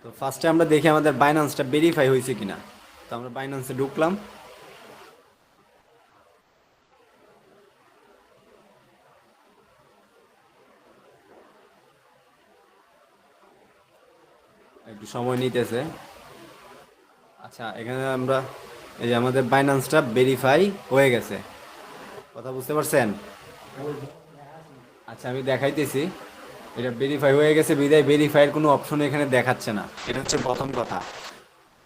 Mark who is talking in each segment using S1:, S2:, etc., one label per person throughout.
S1: তো ফার্স্টে আমরা দেখি আমাদের বাইন্যান্সটা ভেরিফাই হয়েছে কিনা। তো আমরা বাইন্যান্সে ঢুকলাম। একটু সময় নিতেছে। আচ্ছা, এখানে আমরা এই যে আমাদের বাইন্যান্সটা ভেরিফাই হয়ে গেছে। কথা বুঝতে পারছেন? আচ্ছা, আমি দেখাইতেছি। এটা ভেরিফাই হয়ে গেছে বিদায় ভেরিফাইয়ের কোনো অপশন এখানে দেখাচ্ছে না, এটা হচ্ছে প্রথম কথা।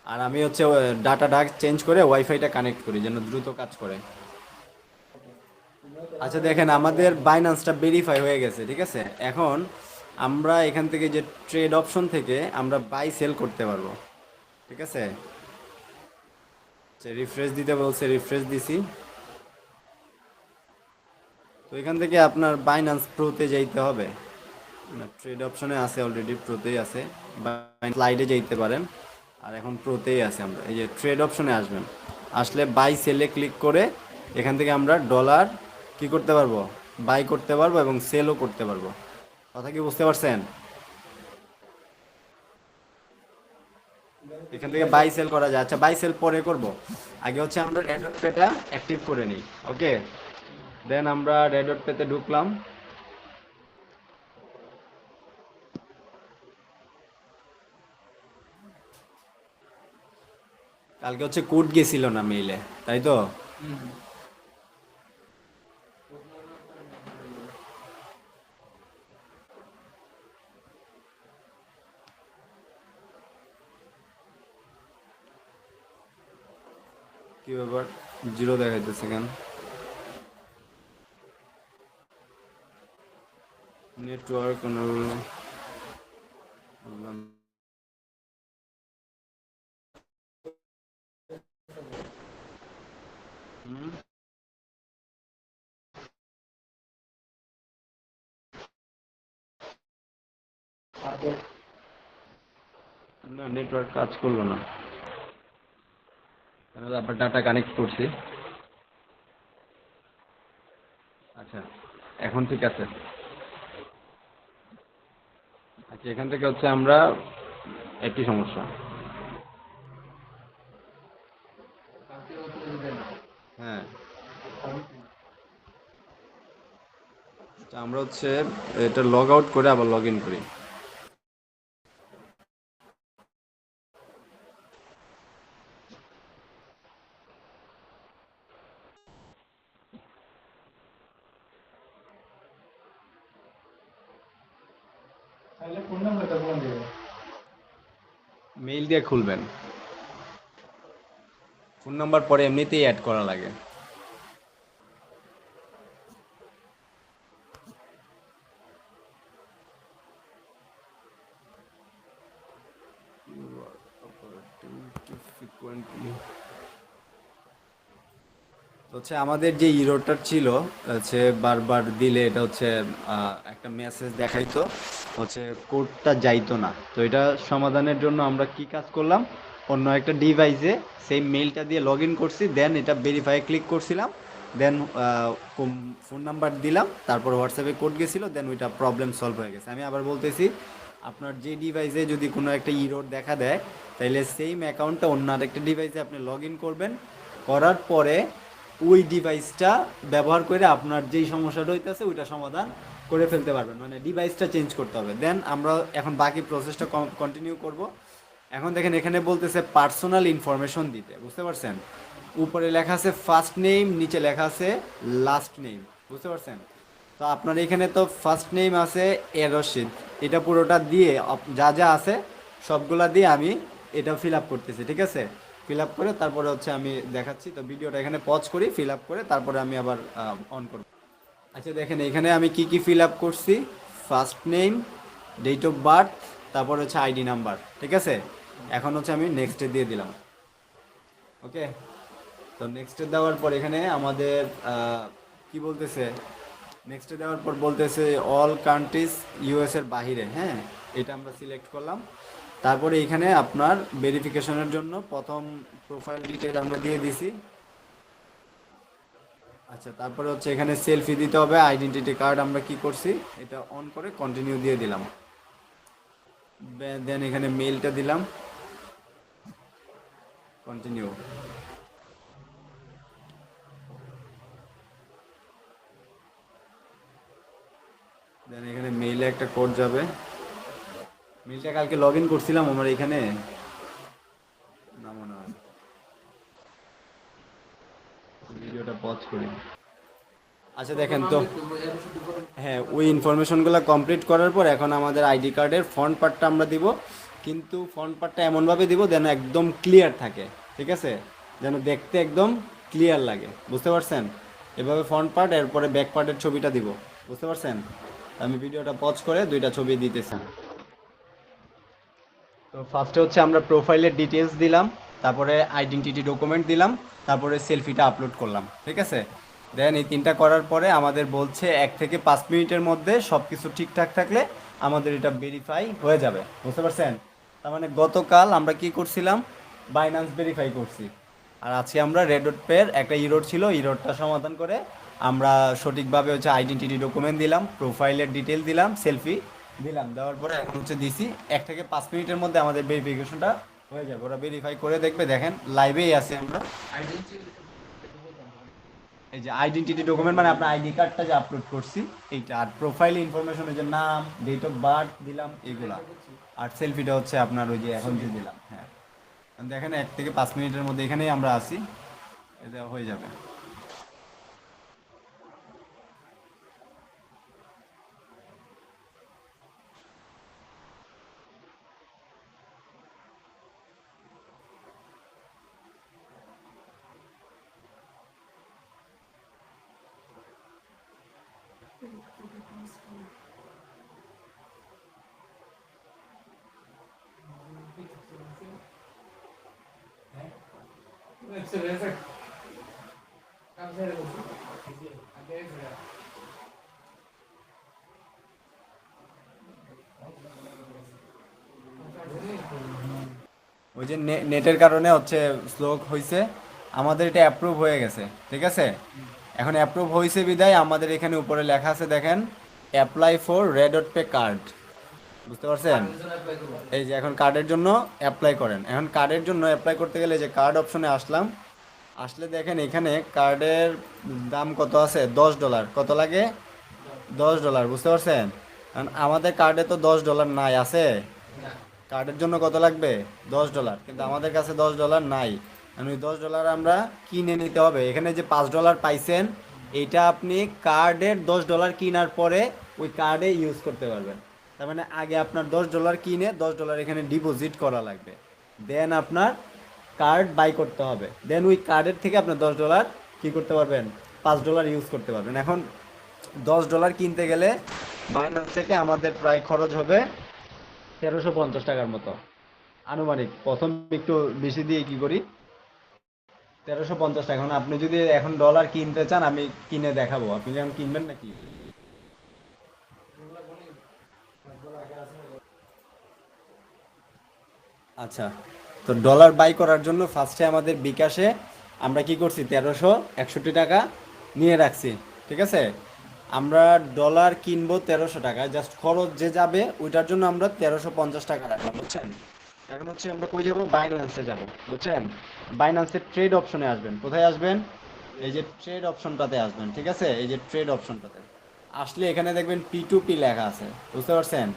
S1: আর আমি হচ্ছে ডাটাটা চেঞ্জ করে ওয়াইফাইটা কানেক্ট করি যেন দ্রুত কাজ করে। আচ্ছা দেখেন, আমাদের বাইন্যান্সটা ভেরিফাই হয়ে গেছে, ঠিক আছে। এখন আমরা এখান থেকে যে ট্রেড অপশন থেকে আমরা বাই সেল করতে পারবো, ঠিক আছে। রিফ্রেশ দিতে বলছে, রিফ্রেশ দিছি। তো এখান থেকে আপনার বাইন্যান্স প্রোতে যাইতে হবে। ট্রেড অপশনে আছে, অলরেডি প্রোতেই আছে। স্লাইডে যাইতে পারেন। আর এখন প্রোতেই আছে। আমরা এই যে ট্রেড অপশনে আসবেন, আসলে বাই সেলে ক্লিক করে এখান থেকে আমরা ডলার কি করতে পারবো, বাই করতে পারবো এবং সেলও করতে পারবো। কথা কি বুঝতে পারছেন? এখান থেকে বাই সেল করা যায়। আচ্ছা, বাই সেল পরে করব, আগে হচ্ছে আমরা রেডট পেটা অ্যাক্টিভ করে নিই। ওকে, দেন আমরা রেডট পেতে ঢুকলাম। কালকে হচ্ছে কোড গেছিল না মেইলে, তাই তো? কি ব্যাপার, জিরো দেখাইতেছে কেন? নেটওয়ার্ক না, নেটওয়ার্ক কাজ করলো না। তাহলে আবার ডাটা কানেক্ট করছি। আচ্ছা, এখন ঠিক আছে। আচ্ছা, এখান থেকে হচ্ছে আমরা একই সমস্যা। হ্যাঁ, তা আমরা হচ্ছে এটা লগ আউট করে আবার লগ ইন করি। মেইল দিয়ে খুলবেন। ফোন নাম্বার পরে এমনিতেই অ্যাড করা লাগে। হচ্ছে আমাদের যে ইরোরটা ছিল, হচ্ছে বারবার দিলে এটা হচ্ছে একটা মেসেজ দেখাইতো, হচ্ছে কোডটা যাইতো না। তো এটা সমাধানের জন্য আমরা কি কাজ করলাম, অন্য একটা ডিভাইসে সেই মেইলটা দিয়ে লগ ইন করছি, দেন এটা ভেরিফাই ক্লিক করছিলাম, দেন ফোন নাম্বার দিলাম, তারপর হোয়াটসঅ্যাপে কোড গেছিলো, দেন ওইটা প্রবলেম সলভ হয়ে গেছে। আমি আবার বলতেছি, আপনার যে ডিভাইসে যদি কোনো একটা ইরোর দেখা দেয়, তাইলে সেম অ্যাকাউন্টটা অন্য আরেকটা ডিভাইসে আপনি লগ ইন করবেন, করার পরে ওই ডিভাইসটা ব্যবহার করে আপনার যেই সমস্যাটা হইতেছে ওইটা সমাধান করে ফেলতে পারবেন। মানে ডিভাইসটা চেঞ্জ করতে হবে। দেন আমরা এখন বাকি প্রসেসটা কন্টিনিউ করব। এখন দেখেন, এখানে বলতেছে পার্সোনাল ইনফরমেশন দিতে, বুঝতে পারছেন? উপরে লেখা আছে ফার্স্ট নেম, নিচে লেখা আছে লাস্ট নেম, বুঝতে পারছেন? তো আপনার এখানে তো ফার্স্ট নেম আছে এ রশিদ, এটা পুরোটা দিয়ে যা যা আছে সবগুলা দিয়ে আমি এটা ফিল আপ করতেছি, ঠিক আছে। ফিল আপ করে তারপরে হচ্ছে আমি দেখাচ্ছি। তো ভিডিওটা এখানে পজ করি, ফিল আপ করে তারপরে আমি আবার অন করব। আচ্ছা দেখেন, এখানে আমি কি কি ফিল আপ করছি। First name, date of birth, তারপর হচ্ছে আইডি নাম্বার, ঠিক আছে। এখন হচ্ছে আমি নেক্সটে দিয়ে দিলাম। ওকে, তো নেক্সটে দেওয়ার পর এখানে আমাদের কি বলতেছে, নেক্সটে দেওয়ার পর বলতেছে অল কান্ট্রিজ ইউএস এর বাহিরে, হ্যাঁ, এটা আমরা সিলেক্ট করলাম। তারপরে এখানে আপনার ভেরিফিকেশনের জন্য প্রথম প্রোফাইল ডিটেল আমরা দিয়ে দিছি। আচ্ছা, তারপরে হচ্ছে এখানে সেলফি দিতে হবে, আইডেন্টিটি কার্ড আমরা কি করছি এটা অন করে কন্টিনিউ দিয়ে দিলাম। দেন এখানে মেইলটা দিলাম, কন্টিনিউ। দেন এখানে মেইলে একটা কোড যাবে। মেইলটা কালকে লগ ইন করছিলাম আমার এখানে, না মনে হয়। ভিডিওটা পজ করি। আচ্ছা দেখেন তো, হ্যাঁ ওই ইনফরমেশনগুলো কমপ্লিট করার পর এখন আমাদের আইডি কার্ডের ফ্রন্ট পার্টটা আমরা দিব, কিন্তু ফ্রন্ট পার্টটা এমনভাবে দিব যেন একদম ক্লিয়ার থাকে, ঠিক আছে, যেন দেখতে একদম ক্লিয়ার লাগে, বুঝতে পারছেন? এভাবে ফ্রন্ট পার্ট, এরপরে ব্যাক পার্টের ছবিটা দিব, বুঝতে পারছেন? আমি ভিডিওটা পজ করে দুইটা ছবি দিতেছি। তো ফার্স্টে হচ্ছে আমরা প্রোফাইলের ডিটেলস দিলাম, তারপরে আইডেন্টিটি ডকুমেন্ট দিলাম, তারপরে সেলফিটা আপলোড করলাম, ঠিক আছে। দেন এই তিনটা করার পরে আমাদের বলছে 1 থেকে 5 মিনিটের মধ্যে সব কিছু ঠিকঠাক থাকলে আমাদের এটা ভেরিফাই হয়ে যাবে, বুঝতে পারছেন? তার মানে গতকাল আমরা কি করছিলাম, বাইন্যান্স ভেরিফাই করছি, আর আজকে আমরা রেডট পের একটা ইরোড ছিল, ইরোডটা সমাধান করে আমরা সঠিকভাবে হচ্ছে আইডেন্টিটি ডকুমেন্ট দিলাম, প্রোফাইলের ডিটেল দিলাম, সেলফি দিলাম, দেওয়ার পরে এখন হচ্ছে দিছি 1 থেকে 5 মিনিটের মধ্যে আমাদের ভেরিফিকেশনটা হয়ে যাবে। ওরা ভেরিফাই করে দেখবে, দেখেন লাইভেই আছে আমরা। এই যে আইডেন্টিটি ডকুমেন্ট মানে আপনার আইডি কার্ডটা যে আপলোড করছি এইটা, আর প্রোফাইল ইনফরমেশনের যে নাম, ডেট অফ বার্থ দিলাম এগুলা, আর সেলফিটা হচ্ছে আপনার ওই যে এখন যে দিলাম, হ্যাঁ। দেখেন 1 থেকে 5 মিনিটের মধ্যে এখানেই আমরা আছি, এটা হয়ে যাবে। ওই যে নেটের কারণে হচ্ছে স্লো হয়েছে, আমাদের এটা অ্যাপ্রুভ হয়ে গেছে, ঠিক আছে। এখন অ্যাপ্রুভ হয়েছে বিদায় আমাদের এখানে উপরে লেখা আছে দেখেন, অ্যাপ্লাই ফর রেডট পে কার্ড, বুঝতে পারছেন? এই যে এখন কার্ডের জন্য অ্যাপ্লাই করেন। এখন কার্ডের জন্য অ্যাপ্লাই করতে গেলে যে কার্ড অপশনে আসলাম, আসলে দেখেন এখানে কার্ডের দাম কত আছে, $10, কত লাগে, $10, বুঝতে পারছেন? কারণ আমাদের কার্ডে তো $10 নাই, আছে কার্ডের জন্য কত লাগবে, $10, কিন্তু আমাদের কাছে $10 নাই। আর ওই $10 আমরা কিনে নিতে হবে। এখানে যে $5 পাইছেন, এইটা আপনি কার্ডের $10 কেনার পরে ওই কার্ডে ইউজ করতে পারবেন। তার মানে আগে আপনার $10 কিনে $10 এখানে ডিপোজিট করা লাগবে, দেন আপনার কার্ড বাই করতে হবে, দেন ওই কার্ডের থেকে আপনার $10 কি করতে পারবেন, $5 ইউজ করতে পারবেন। এখন $10 কিনতে গেলে বাইন্যান্স থেকে আমাদের প্রায় খরচ হবে 1350 টাকার মতো আনুমানিক। প্রথম একটু বেশি দিয়ে কি করি, 1350 টাকা। এখন আপনি যদি এখন ডলার কিনতে চান আমি কিনে দেখাবো, আপনি যেমন কিনবেন নাকি? আচ্ছা, তো ডলার বাই করার জন্য ফার্স্টে আমাদের বিকাশে আমরা কি করছি, 1361 টাকা নিয়ে রাখছি, ঠিক আছে। আমরা ডলার কিনবো 1300 টাকা, জাস্ট খরচ যে যাবে ওইটার জন্য আমরা 1350 টাকা রাখলাম, বুঝছেন? এখন হচ্ছে আমরা কই যাবো, বাইন্যান্সে যাবো, বুঝছেন? বাইন্যান্সের ট্রেড অপশনে আসবেন, কোথায় আসবেন, এই যে ট্রেড অপশনটাতে আসবেন, ঠিক আছে, এই যে ট্রেড অপশনটাতে আসলে এখানে দেখবেন P2P লেখা আছে, বুঝতে পারছেন?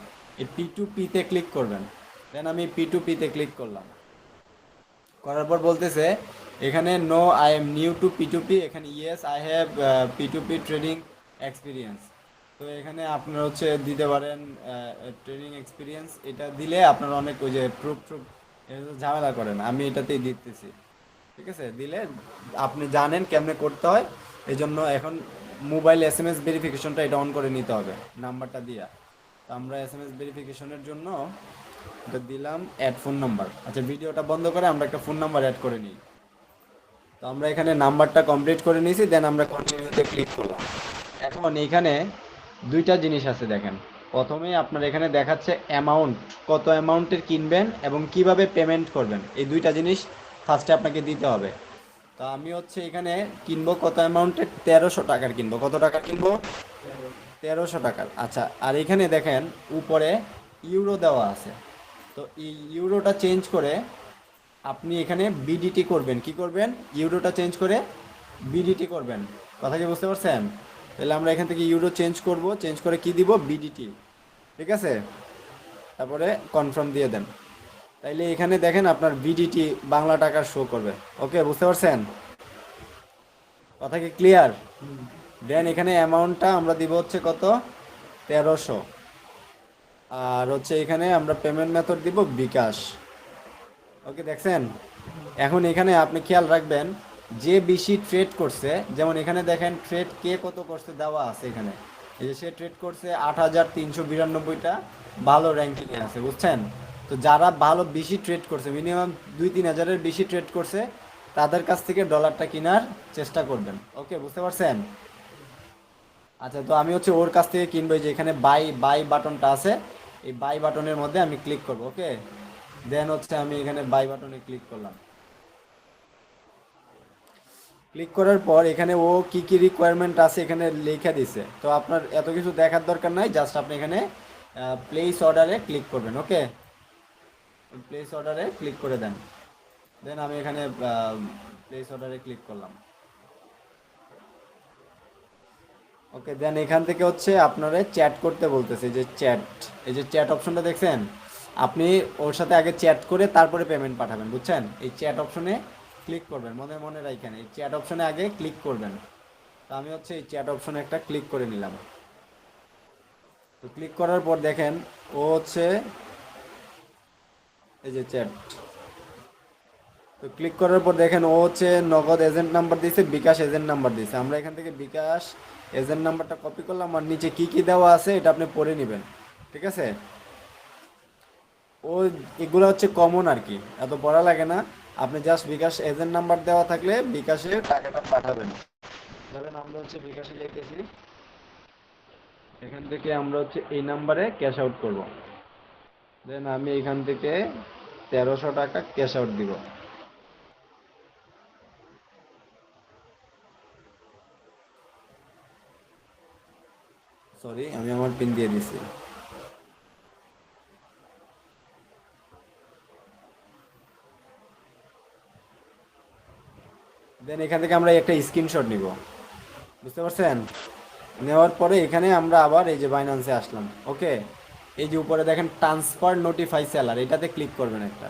S1: এই P2P তে ক্লিক করবেন, দেন আমি P2P তে ক্লিক করলাম, করার পর বলতেছে এখানে no I am new to P2P, এখানে yes I have P2P trading experience. তো এখানে আপনারা হচ্ছে দিতে পারেন ট্রেডিং এক্সপিরিয়েন্স, এটা দিলে আপনার অনেক ওই যে প্রুফ ট্রুফ ঝামেলা করেন, আমি এটাতেই দিতেছি, ঠিক আছে। দিলে আপনি জানেন কেমনে করতে হয়, এই জন্য এখন মোবাইল SMS ভেরিফিকেশনটা এটা অন করে নিতে হবে নাম্বারটা দিয়া। তো আমরা SMS ভেরিফিকেশনের জন্য এটা দিলাম অ্যাড ফোন নাম্বার। আচ্ছা ভিডিওটা বন্ধ করে আমরা একটা ফোন নাম্বার অ্যাড করে নিই। তো আমরা এখানে নাম্বারটা কমপ্লিট করে নিয়েছি, দেন আমরা কন্টিনিউতে ক্লিক করলাম। এখন এখানে দুইটা জিনিস আছে দেখেন, প্রথমে আপনার এখানে দেখাচ্ছে অ্যামাউন্ট, কত অ্যামাউন্টের কিনবেন এবং কিভাবে পেমেন্ট করবেন, এই দুইটা জিনিস ফার্স্টে আপনাকে দিতে হবে। তো আমি হচ্ছে এখানে কিনবো কত অ্যামাউন্টের, 1300 টাকার কিনবো, কত টাকা কিনবো, 1300 টাকার। আচ্ছা, আর এখানে দেখেন উপরে ইউরো দেওয়া আছে, তো এই ইউরোটা চেঞ্জ করে আপনি এখানে বিডিটি করবেন, কি করবেন, ইউরোটা চেঞ্জ করে বিডিটি করবেন। কথা কি বুঝতে পারছেন? তাহলে আমরা এখান থেকে ইউরো চেঞ্জ করব, চেঞ্জ করে কি দিব, বিডিটি। ঠিক আছে, তারপরে কনফার্ম দিয়ে দেন। তাইলে এখানে দেখেন আপনার বিডিটি বাংলা টাকার শো করবে। ওকে, বুঝতে পারছেন? কথা কি ক্লিয়ার? দেন এখানে অ্যামাউন্টটা আমরা দিব হচ্ছে কত, 1300। আর হচ্ছে এখানে আমরা পেমেন্ট মেথড দিব বিকাশ। ওকে, দেখছেন? এখন এখানে আপনি খেয়াল রাখবেন, যে বেশি ট্রেড করছে, যেমন এখানে দেখেন ট্রেড কে কত করছে দেওয়া আছে এখানে। এই যে সে ট্রেড করছে 8392টা, ভালো র্যাঙ্কিংয়ে আছে, বুঝছেন? তো যারা ভালো বেশি ট্রেড করছে, মিনিমাম 2-3 হাজারের বেশি ট্রেড করছে, তাদের কাছ থেকে ডলারটা কেনার চেষ্টা করবেন। ওকে, বুঝতে পারছেন? আচ্ছা, তো আমি হচ্ছে ওর কাছ থেকে কিনবো। এই যে এখানে বাই বাই বাটনটা আছে, এই বাই বাটনের মধ্যে আমি ক্লিক করব। ওকে, দেন হচ্ছে আমি এখানে বাই বাটনে ক্লিক করলাম। ক্লিক করার পর এখানে ও কি কি রিকোয়ারমেন্ট আছে এখানে লেখা দিছে। তো আপনার এত কিছু দেখার দরকার নাই, জাস্ট আপনি এখানে প্লেস অর্ডারে ক্লিক করবেন। ওকে, প্লেস অর্ডারে ক্লিক করে দেন। দেন আমি এখানে প্লেস অর্ডারে ক্লিক করলাম। ওকে, দেন এখান থেকে হচ্ছে আপনারা চ্যাট করতে বলতেছে, যে চ্যাট, এই যে চ্যাট অপশনটা দেখছেন, আপনি ওর সাথে আগে চ্যাট করে তারপরে পেমেন্ট পাঠাবেন, বুঝছেন? এই চ্যাট অপশনে ক্লিক করবেন, মনে মনে রাখেন এই চ্যাট অপশনে আগে ক্লিক করবেন। তো আমি হচ্ছে এই চ্যাট অপশনে একটা ক্লিক করে নিলাম। তো ক্লিক করার পর দেখেন ও হচ্ছে এই যে চ্যাট। তো ক্লিক করার পর দেখেন ও হচ্ছে নগদ এজেন্ট নাম্বার দিয়েছে, বিকাশ এজেন্ট নাম্বার দিয়েছে। আমরা এখান থেকে বিকাশ এজেন্ট নাম্বারটা কপি করলাম, আর নিচে কি কি দেওয়া আছে এটা আপনি পড়ে নেবেন। ঠিক আছে, ও এগুলো হচ্ছে কমন আর কি, এত পড়া লাগে না। আপনি জাস্ট বিকাশ এজেন্ট নাম্বার দেওয়া থাকলে বিকাশে টাকাটা পাঠাবেন। ধরেন আমরা হচ্ছে বিকাশে লিখেছি, এখান থেকে আমরা হচ্ছে এই নাম্বারে ক্যাশ আউট করব। দেন আমি এখান থেকে 1300 টাকা ক্যাশ আউট দিব। সরি, আমি আমার পিন দিয়ে দিছি। দেন এখান থেকে আমরা একটা স্ক্রিনশট নিব, বুঝতে পারছেন? নেওয়ার পরে এখানে আমরা আবার এই যে বাইন্যান্সে আসলাম। ওকে, এই যে উপরে দেখেন ট্রান্সফার নোটিফাই সেলার, এটাতে ক্লিক করবেন একটা।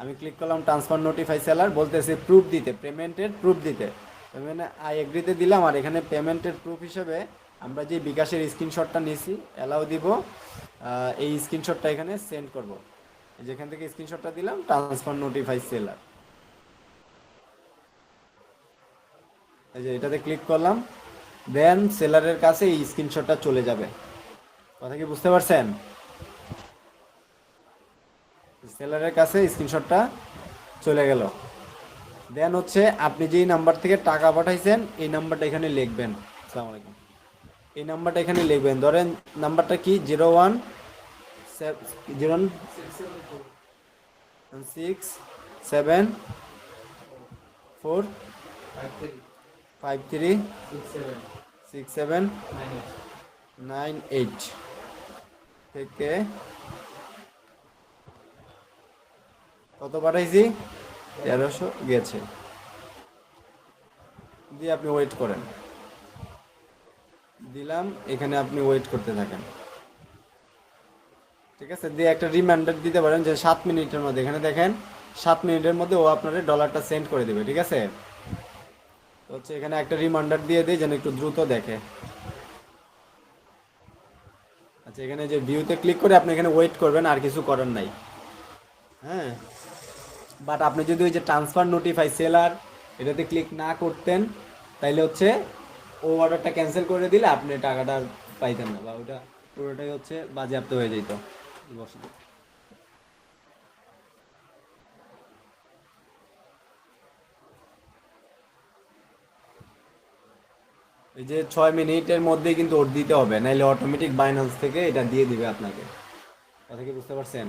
S1: আমি ক্লিক করলাম ট্রান্সফার নোটিফাই সেলার, বলতেছে প্রুফ দিতে, পেমেন্টের প্রুফ দিতে। মানে আই এগ্রিতে দিলাম, আর এখানে পেমেন্টের প্রুফ হিসেবে আমরা যে বিকাশের স্ক্রিনশটটা নিয়েছি অ্যালাউ দিব। এই স্ক্রিনশটটা এখানে সেন্ড করব। যেখান থেকে স্ক্রিনশটটা দিলাম ট্রান্সফার নোটিফাই সেলার, এই যে এটাতে ক্লিক করলাম। দেন সেলারের কাছে এই স্ক্রিনশটটা চলে যাবে। কথা কি বুঝতে পারছেন? সেলারের কাছে স্ক্রিনশটটা চলে গেল। দেন হচ্ছে আপনি যেই নাম্বার থেকে টাকা পাঠাইছেন এই নাম্বারটা এখানে লিখবেন। আসসালামু আলাইকুম। এই নাম্বারটা এখানে লিখবেন। ধরেন নাম্বারটা কি, 016747536798 থেকে কত পাঠাইছি, 1300 গেছে। দিয়ে আপনি ওয়েট করেন, দিলাম, এখানে আপনি ওয়েট করতে থাকেন। ঠিক আছে, দিয়ে একটা রিমাইন্ডার দিতে পারেন যে 7 মিনিটের মধ্যে, এখানে দেখেন 7 মিনিটের মধ্যে ও আপনার ডলারটা সেন্ড করে দেবে। ঠিক আছে, তো হচ্ছে এখানে একটা রিমাইন্ডার দিয়ে দিই যেন একটু দ্রুত দেখে। আচ্ছা, এখানে যে ভিউতে ক্লিক করে আপনি এখানে ওয়েট করবেন, আর কিছু করার নাই। হ্যাঁ, বাট আপনি যদি ওই যে ট্রান্সফার নোটিফাই সেলার এটাতে ক্লিক না করতেন, তাইলে হচ্ছে ও অর্ডারটা ক্যান্সেল করে দিলে আপনি টাকাটা আর পাইতেন না, বা ওটা পুরোটাই হচ্ছে বাজেয়াপ্ত হয়ে যেত। এই যে 6 মিনিটের মধ্যেই কিন্তু ওর দিতে হবে, নাইলে অটোমেটিক বাইন্যান্স থেকে এটা দিয়ে দিবে আপনাকে। কথা কি বুঝতে পারছেন?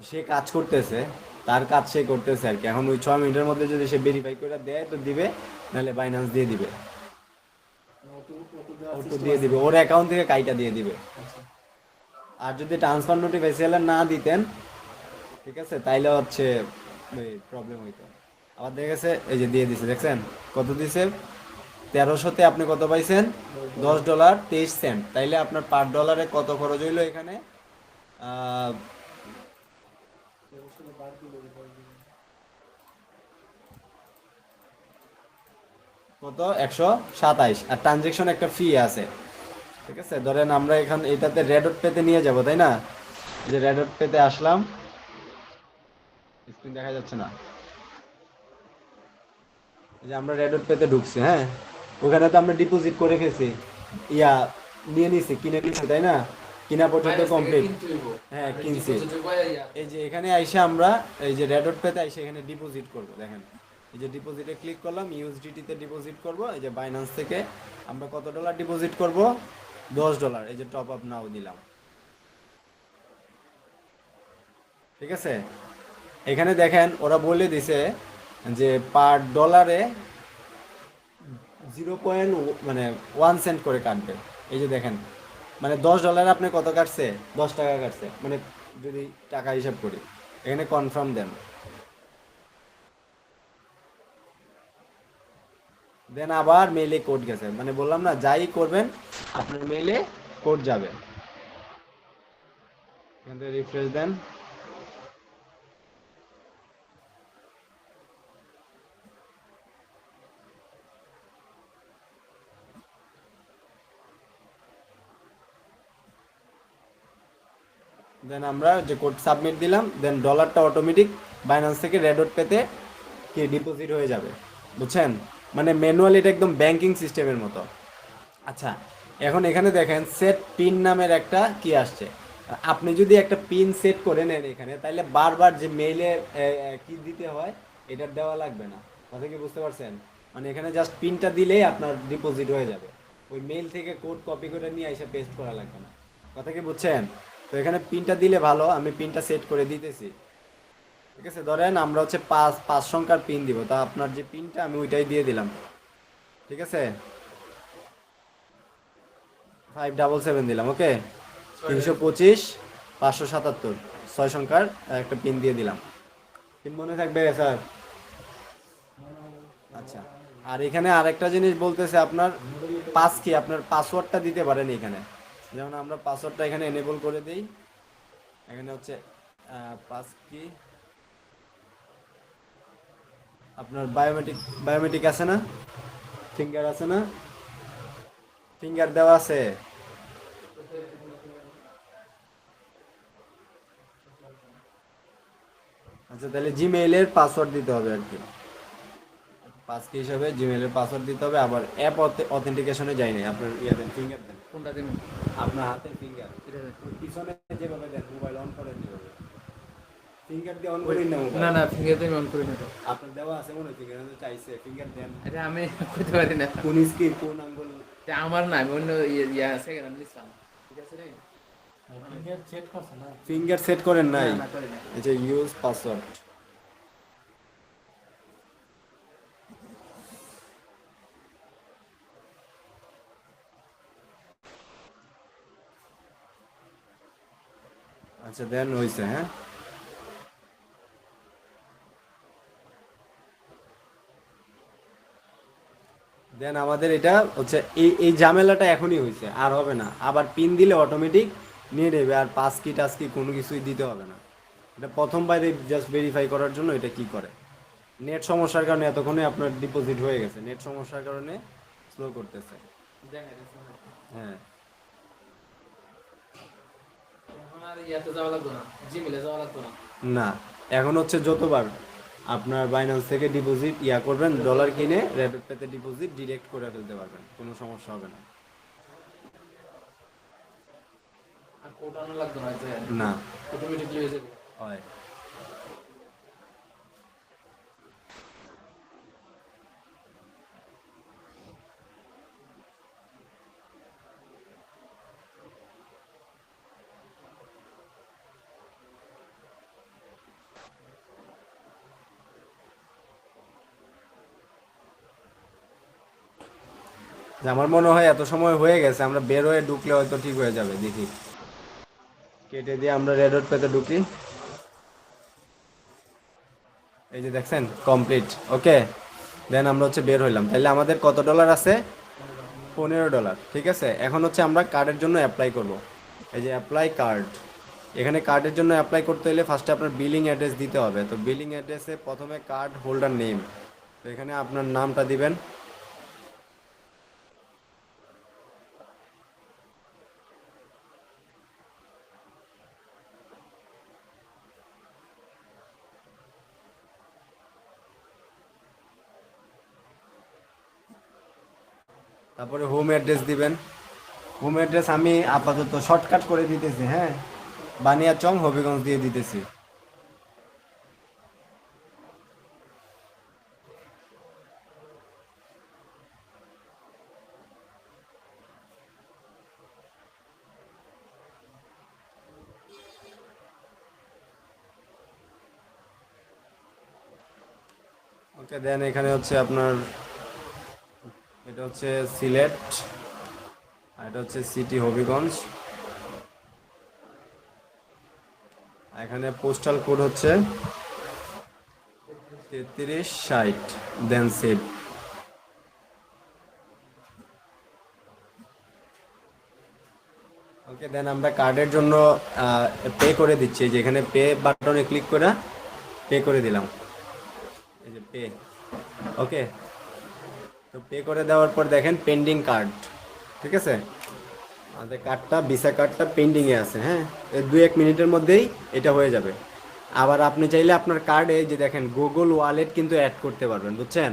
S1: সে কাজ করতেছে, তার কাজ সে করতেছে আর কি। এখন ওই 6 মিনিটের মধ্যে যদি সে ভেরিফাই করে দেয় তো দিবে, নাহলে বাইন্যান্স দিয়ে দিবে। অটো দিয়ে দিবে, ওর অ্যাকাউন্ট থেকে কাইটা দিয়ে দিবে। আর যদি ট্রান্সফার নোটিফিকেশন না দিতেন, ঠিক আছে, তাইলে হচ্ছে প্রবলেম হইতো। আবার দেখে গেছে, এই যে দিয়ে দিছে, দেখছেন কত দিছে, 1300-তে আপনি কত পাইছেন, $10.23। তাইলে আপনার পার ডলারে কত খরচ হইলো এখানে, আহ, কত, 127। আর ট্রানজেকশন একটা ফি আছে, ঠিক আছে। ধরেন আমরা এখান এটাতে রেডট পেতে নিয়ে যাব, তাই না, যে রেডট পেতে আসলাম, স্ক্রিন দেখা যাচ্ছে না, এই যে আমরা রেডট পেতে ঢুকছি, হ্যাঁ, ওখানে তো আমরা ডিপোজিট করে ফেলছি, ইয়া নিয়ে নিছি, কিনে নিছি, তাই না, কিনা পর্যন্ত কমপ্লিট, হ্যাঁ কিনছি। এই যে এখানে আইসে আমরা এই যে রেডট পেতে আইসে এখানে ডিপোজিট করব, দেখেন এই যে ডিপোজিটে ক্লিক করলাম, ইউএসডিটি তে ডিপোজিট করব, এই যে বাইন্যান্স থেকে আমরা কত ডলার ডিপোজিট করব, $10, এই যে টপ আপ নাও দিলাম, ঠিক আছে। এখানে দেখেন ওরা বলে দিছে যে পার ডলারে 0. মানে 1 সেন্ট করে কাটবে। এই যে দেখেন, মানে $10 আপনি কত কাটছে, 10 টাকা কাটছে, মানে যদি টাকা হিসাব করি, এখানে কনফার্ম দেন, দেন আবার মেইলে কোড গেছে, মানে বললাম না, যাই করবেন আপনার মেইলে কোড যাবে। এখান থেকে রিফ্রেশ দেন, দেন আমরা যে কোড সাবমিট দিলাম, দেন ডলারটা অটোমেটিক বাইন্যান্স থেকে রেডট পেতে কি ডিপোজিট হয়ে যাবে, বুঝছেন, মানে ম্যানুয়ালি, এটা একদম ব্যাংকিং সিস্টেমের মতো। আচ্ছা, এখন এখানে দেখেন সেট পিন নামের একটা কি আসছে। আপনি যদি একটা পিন সেট করে নেন এখানে, তাহলে বারবার যে মেইলে কি দিতে হয় এটা দেওয়া লাগবে না, কথা কি বুঝতে পারছেন, মানে এখানে জাস্ট পিনটা দিলেই আপনার ডিপোজিট হয়ে যাবে, ওই মেইল থেকে কোড কপি করে নিয়ে এসে পেস্ট করা লাগবে না, কথা কি বুঝছেন। তো এখানে পিনটা দিলে ভালো, আমি পিনটা সেট করে দিতেছি, ঠিক আছে। ধরেন আমরা হচ্ছে পাঁচ পাঁচ সংখ্যার পিন দিব, তা আপনার যে পিনটা আমি ওইটাই দিয়ে দিলাম, ঠিক আছে, 577 দিলাম, ওকে, 325 577, 6 সংখ্যার একটা পিন দিয়ে দিলাম, পিন মনে থাকবে স্যার। আচ্ছা, আর এখানে আরেকটা জিনিস বলতেছে, আপনার পাস কি, আপনার পাসওয়ার্ডটা দিতে পারেন এখানে, যেমন আমরা পাসওয়ার্ডটা এখানে এনেবল করে দিই, এখানে হচ্ছে পাস কি, আপনার বায়োমেট্রিক, বায়োমেট্রিক আছে না, ফিঙ্গার আছে না, ফিঙ্গার দেওয়া আছে। আচ্ছা, তাহলে জিমেইলের পাসওয়ার্ড দিতে হবে আর কি, পাস কি হিসাবে জিমেইলের পাসওয়ার্ড দিতে হবে, আবার অ্যাপ অথেন্টিকেশনে যাই নাই, আপনার ইয়ে দেন, ফিঙ্গার দেন,
S2: কোনটা দিন?
S1: আপনার হাতের ফিঙ্গার, পিছনে যেভাবে দেন, মোবাইল অন করেন যেভাবে, ফিঙ্গার দিয়ে অন করেন না
S2: না
S1: মোবাইল,
S2: না, ফিঙ্গার দিয়ে অন করি না তো।
S1: আপনার দেওয়া আছে মনে হয়, ফিঙ্গার চাইছে, ফিঙ্গার দেন,
S2: আরে আমি করতে পারি না।
S1: কোন স্ক্রিন কোন আঙ্গুল,
S2: এটা আমার না, আমি অন্য ইয়া সেকেন্ড আমি নিছিলাম। ঠিক আছে রে?
S1: ফিঙ্গার সেট করেন
S2: না
S1: নাই,
S2: না করি না।
S1: এই যে ইউজ পাসওয়ার্ড, আচ্ছা দেন হয়েছে, হ্যাঁ, দেন আমাদের এটা হচ্ছে এই এই ঝামেলাটা এখনই হয়েছে, আর হবে না, আবার পিন দিলে অটোমেটিক নিয়ে নেবে, আর পাস কি টাস কি কোনো কিছুই দিতে হবে না, এটা প্রথমবার জাস্ট ভেরিফাই করার জন্য এটা কি করে, নেট সমস্যার কারণে এতক্ষণে আপনার ডিপোজিট হয়ে গেছে, নেট সমস্যার কারণে স্লো করতেছে,
S2: দেখা যাচ্ছে না।
S1: হ্যাঁ।
S2: এখন আর ইয়াতে যাওয়া লাগতো না, জিমেলে যাওয়া লাগতো না।
S1: না, এখন হচ্ছে যতবার আপনার বাইন্যান্স থেকে ডিপোজিট ইয়া করবেন, ডলার কিনে রেডট পেতে ডিপোজিট ডিরেক্ট করে ফেলতে পারবেন, কোনো সমস্যা হবে না।
S2: আর কোড আনা লাগতো না, যে
S1: না,
S2: অটোমেটিকলি হয়ে যাবে।
S1: হয়। যে আমার মনে হয় এত সময় হয়ে গেছে, আমরা বের হয়ে ঢুকলে হয়তো ঠিক হয়ে যাবে, দেখি। কেটে দিয়ে আমরা রেড রোড পেতে ঢুকি। এই যে দেখছেন কমপ্লিট। ওকে, দেন আমরা হচ্ছে বের হইলাম। তাহলে আমাদের কত ডলার আছে? $15। ঠিক আছে, এখন হচ্ছে আমরা কার্ডের জন্য অ্যাপ্লাই করব। এই যে অ্যাপ্লাই কার্ড, এখানে কার্ডের জন্য অ্যাপ্লাই করতে হলে ফার্স্টে আপনার বিলিং অ্যাড্রেস দিতে হবে। তো বিলিং অ্যাড্রেসে প্রথমে কার্ড হোল্ডার নেম, তো এখানে আপনার নামটা দিবেন। তারপরে হোম অ্যাড্রেস দিবেন। হোম অ্যাড্রেস আমি আপাতত শর্টকাট করে দিতেছি, হ্যাঁ, বানিয়াচং হবিগঞ্জ দিয়ে দিতেছি। ওকে, দেন এখানে হচ্ছে আপনার, এটা হচ্ছে সিলেট, আর এটা হচ্ছে সিটি হবিগঞ্জ। আর এখানে পোস্টাল কোড হচ্ছে 3360, দেন সেভ। ওকে, দেন আমরা কার্ডের জন্য পে করে দিচ্ছি। এই যে এখানে পে বাটনে ক্লিক করে পে করে দিলাম। এই যে পে। ওকে, তো পে করে দেওয়ার পর দেখেন পেন্ডিং কার্ড। ঠিক আছে, আমাদের কার্ডটা, ভিসা কার্ডটা পেন্ডিংয়ে আছে, হ্যাঁ। এই 2-1 মিনিটের মধ্যেই এটা হয়ে যাবে। আবার আপনি চাইলে আপনার কার্ডে যে দেখেন গুগল ওয়ালেট কিন্তু অ্যাড করতে পারবেন, বুঝছেন?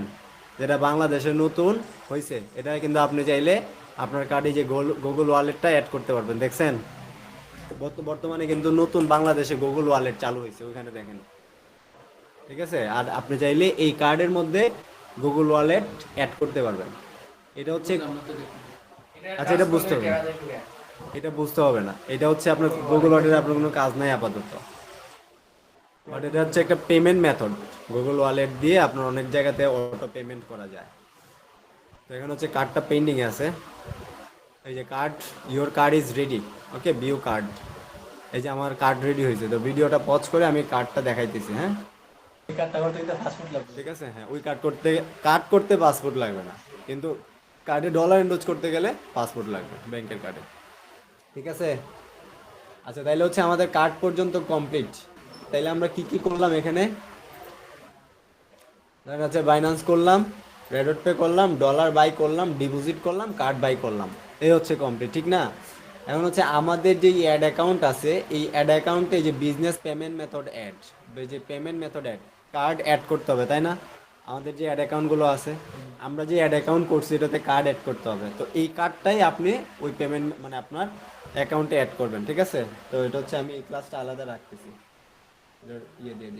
S1: যেটা বাংলাদেশে নতুন হয়েছে, এটা কিন্তু আপনি চাইলে আপনার কার্ডে যে গুগল ওয়ালেটটা অ্যাড করতে পারবেন, দেখছেন? বর্তমানে কিন্তু নতুন বাংলাদেশে গুগল ওয়ালেট চালু হয়েছে, ওইখানে দেখেন। ঠিক আছে, আর আপনি চাইলে এই কার্ডের মধ্যে গুগল ওয়ালেট অ্যাড করতে পারবেন। এটা হচ্ছে,
S2: বুঝলাম না তো দেখুন। এটা
S1: আচ্ছা
S2: কাজ
S1: এটা বুঝতে
S2: করলে
S1: হবে না,
S2: টেরা দেখবে।
S1: এটা বুঝতে হবে না। এটা হচ্ছে আপনার গুগল ওয়ালেটের আপনার কোনো কাজ নাই আপাতত। বাট এটা হচ্ছে একটা পেমেন্ট মেথড। গুগল ওয়ালেট দিয়ে আপনার অনেক জায়গাতে অটো পেমেন্ট করা যায়। তো এখানে হচ্ছে কার্ডটা পেন্ডিং এ আছে। এই যে card, your card is ready. Okay, view card. এই যে আমার কার্ড রেডি হয়েছে। তো ভিডিওটা পজ করে আমি কার্ডটা দেখাইতেছি, হ্যাঁ।
S3: এই কার্ডটা করতে কিন্তু পাসপোর্ট লাগবে।
S1: ঠিক আছে, হ্যাঁ, ওই কার্ড করতে পাসপোর্ট লাগবে না, কিন্তু কার্ডে ডলার এন্ডোজ করতে গেলে পাসপোর্ট লাগবে ব্যাংকের কার্ডে। ঠিক আছে, আচ্ছা তাইলে হচ্ছে আমাদের কার্ড পর্যন্ত কমপ্লিট। তাইলে আমরা কি কি করলাম এখানে? দেখা যাচ্ছে বাইন্যান্স করলাম, রেডট পে করলাম, ডলার বাই করলাম, ডিপোজিট করলাম, কার্ড বাই করলাম। এই হচ্ছে কমপ্লিট, ঠিক না? এখন হচ্ছে আমাদের যে অ্যাড অ্যাকাউন্ট আছে, এই অ্যাড অ্যাকাউন্টে যে বিজনেস পেমেন্ট মেথড অ্যাড, যে payment method add, card add করতে হবে, তাই না? আমাদের যে অ্যাড অ্যাকাউন্টগুলো আছে, আমরা যে অ্যাড অ্যাকাউন্ট করছি এটাতে কার্ড অ্যাড করতে হবে। তো এই কার্ডটাই আপনি ওই পেমেন্ট মানে আপনার অ্যাকাউন্টে অ্যাড করবেন, ঠিক আছে? তো এটা হচ্ছে আমি এই ক্লাসটা আলাদা রাখতেছি, ইয়ে দিয়ে দিই।